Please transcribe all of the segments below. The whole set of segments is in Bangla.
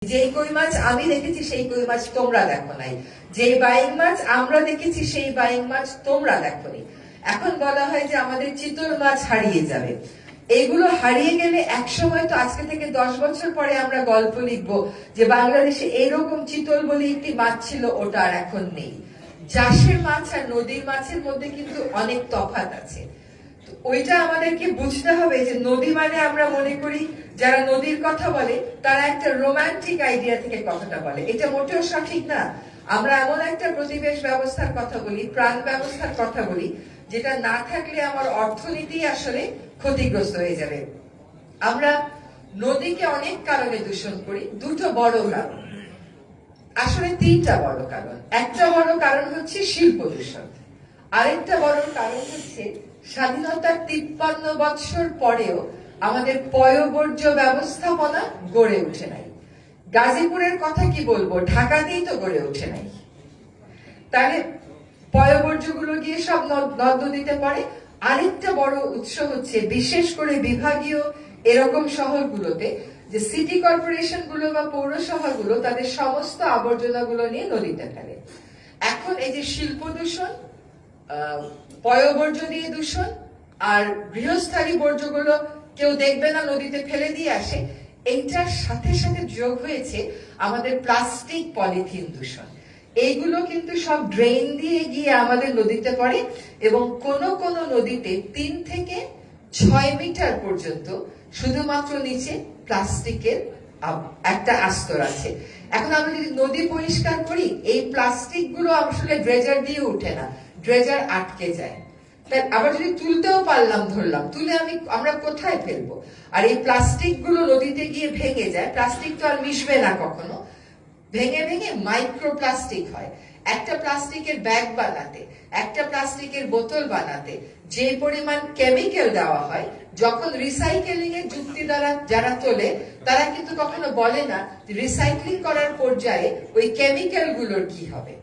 যেই কই মাছ আমি দেখেছি সেই কই মাছ তোমরা দেখো নাই, যেই বাইং মাছ আমরা দেখেছি সেই বাইং মাছ তোমরা দেখোনি। এখন বলা হয় যে আমাদের চিতল মাছ হারিয়ে যাবে। এইগুলো হারিয়ে গেলে একসময় তো আজকে থেকে 10 বছর পরে আমরা গল্প লিখবো যে বাংলাদেশে এইরকম চিতল বলে একটি মাছ ছিল, ওটা আর এখন নেই। চাষের মাছ আর নদীর মাছের মধ্যে কিন্তু অনেক তফাৎ আছে। ওইটা আমাদেরকে বুঝতে হবে যে নদী মানে আমরা মনে করি যারা নদীর কথা বলে তারা একটা রোমান্টিক আইডিয়া থেকে কথাটা বলে, এটা মোটেও সঠিক না। আমরা এমন একটা প্রতিবেশ ব্যবস্থার কথা বলি, প্রাণ ব্যবস্থার কথা বলি, যেটা না থাকলে আমার অর্থনীতি আসলে ক্ষতিগ্রস্ত হয়ে যাবে। আমরা নদীকে অনেক কারণে দূষণ করি, দুটো বড় কারণ, আসলে তিনটা বড় কারণ। একটা বড় কারণ হচ্ছে শিল্প দূষণ, আরেকটা বড় কারণ হচ্ছে স্বাধীনতার 53 বছর পরেও আমাদের পয়ঃবর্জ্য ব্যবস্থাপনা গড়ে উঠে নাই। গাজীপুরের কথা কি বলবো, ঢাকাতেই তো গড়ে উঠে নাই। তাহলে পয়ঃবর্জ্যগুলো গিয়ে সব নদ নদীতে পড়ে। আরেকটা বড় উৎস হচ্ছে বিশেষ করে বিভাগীয় এরকম শহরগুলোতে যে সিটি কর্পোরেশন গুলো বা পৌরসভা গুলো তাদের সমস্ত আবর্জনা গুলো নিয়ে নদীতে ফেলে। এখন এই যে শিল্প দূষণ, পয়ঃবর্জ্য দিয়ে দূষণ আর গৃহস্থালী বর্জ্যগুলো কেউ দেখবে না নদীতে ফেলে দিয়ে আসে, এইটার সাথে সাথে যোগ হয়েছে আমাদের প্লাস্টিক পলিথিন দূষণ। এইগুলো কিন্তু সব ড্রেন দিয়ে গিয়ে আমাদের নদীতে পড়ে এবং কোন কোন নদীতে 3 থেকে 6 মিটার পর্যন্ত শুধুমাত্র নিচে প্লাস্টিকের একটা আস্তর আছে। এখন আমরা যদি নদী পরিষ্কার করি, এই প্লাস্টিক গুলো আসলে ড্রেজার দিয়ে উঠে না, ড্রেজার আটকে যায়। আবার যদি তুলতেও পারলাম, ধরলাম, তুলে আমরা কোথায় ফেলবো? আর এই প্লাস্টিক গুলো নদীতে গিয়ে ভেঙে যায়। প্লাস্টিক তো আর মিশবে না কখনো, ভেঙে ভেঙে মাইক্রোপ্লাস্টিক হয়। একটা প্লাস্টিকের ব্যাগ বানাতে, একটা প্লাস্টিকের বোতল বানাতে যে পরিমাণ কেমিক্যাল দেওয়া হয়, যখন রিসাইকেলিং এর যুক্তি দ্বারা যারা তোলে তারা কিন্তু কখনো বলে না রিসাইক্লিং করার পর্যায়ে ওই কেমিক্যাল গুলোর কি হবে।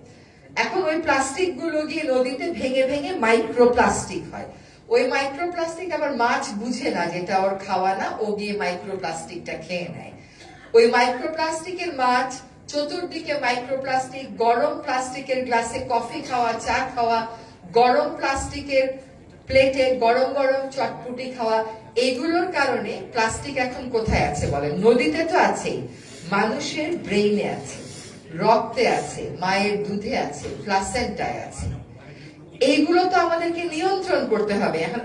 এখন ওই প্লাস্টিক গুলো গিয়ে নদীতে ভেঙে ভেঙে মাইক্রোপ্লাস্টিক হয়। ওই মাইক্রোপ্লাস্টিক আবার মাছ বুঝে না যেটা ওর খাওয়া না, ও গিয়ে মাইক্রোপ্লাস্টিকটা খেয়ে নেয়। ওই মাইক্রোপ্লাস্টিকের মাছ, চতুর্দিকে মাইক্রোপ্লাস্টিক, গরম প্লাস্টিকের গ্লাসে কফি খাওয়া, চা খাওয়া, গরম প্লাস্টিকের প্লেটে গরম গরম চটপুটি খাওয়া, এগুলোর কারণে প্লাস্টিক এখন কোথায় আছে বলেন? নদীতে তো আছেই, মানুষের ব্রেইনে আছে, রক্তে আছে, মায়ের দুধে আছে, প্লাসেন্টায় আছে। এইগুলো তো আমাদেরকে নিয়ন্ত্রণ করতে হবে। এখন